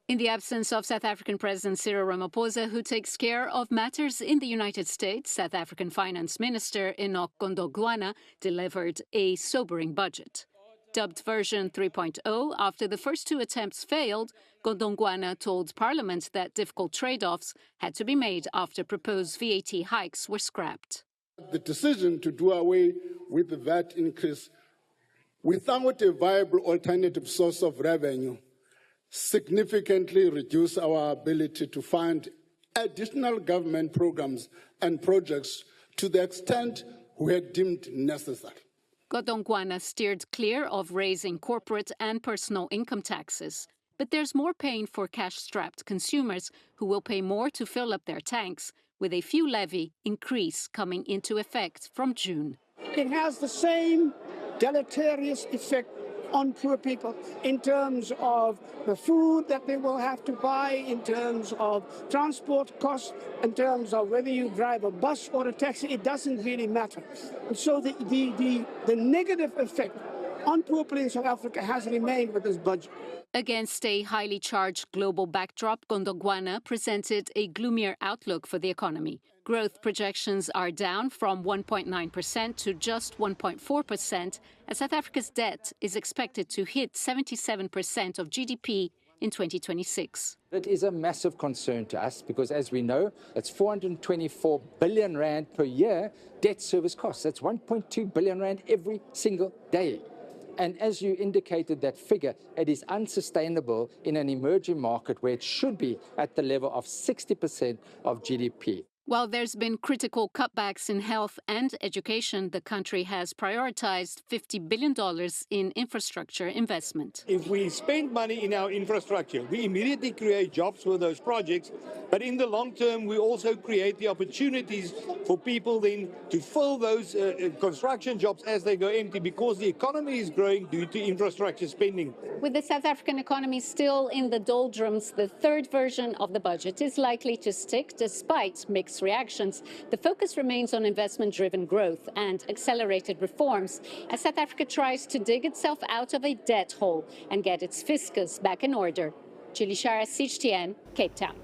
In the absence of South African President Cyril Ramaphosa, who takes care of matters in the United States, South African Finance Minister Enoch Godongwana delivered a sobering budget. Dubbed version 3.0, after the first two attempts failed, Godongwana told Parliament that difficult trade-offs had to be made after proposed VAT hikes were scrapped. The decision to do away with the VAT increase without a viable alternative source of revenue significantly reduce our ability to fund additional government programs and projects to the extent we had deemed necessary. Godongwana steered clear of raising corporate and personal income taxes. But there's more pain for cash-strapped consumers who will pay more to fill up their tanks, with a fuel levy increase coming into effect from June. It has the same deleterious effect on poor people in terms of the food that they will have to buy, in terms of transport costs, in terms of whether you drive a bus or a taxi. It doesn't really matter. And so the negative effect on poor people in South Africa has remained with this budget. Against a highly charged global backdrop, Godongwana presented a gloomier outlook for the economy. Growth projections are down from 1.9% to just 1.4%, as South Africa's debt is expected to hit 77% of GDP in 2026. It is a massive concern to us because, as we know, it's 424 billion rand per year debt service costs. That's 1.2 billion rand every single day. And as you indicated that figure, it is unsustainable in an emerging market where it should be at the level of 60% of GDP. While there's been critical cutbacks in health and education, the country has prioritized $50 billion in infrastructure investment. If we spend money in our infrastructure, we immediately create jobs for those projects. But in the long term, we also create the opportunities for people then to fill those construction jobs as they go empty, because the economy is growing due to infrastructure spending. With the South African economy still in the doldrums, the third version of the budget is likely to stick despite mixed reactions. The focus remains on investment-driven growth and accelerated reforms as South Africa tries to dig itself out of a debt hole and get its fiscus back in order. Julie Shara, CGTN, Cape Town.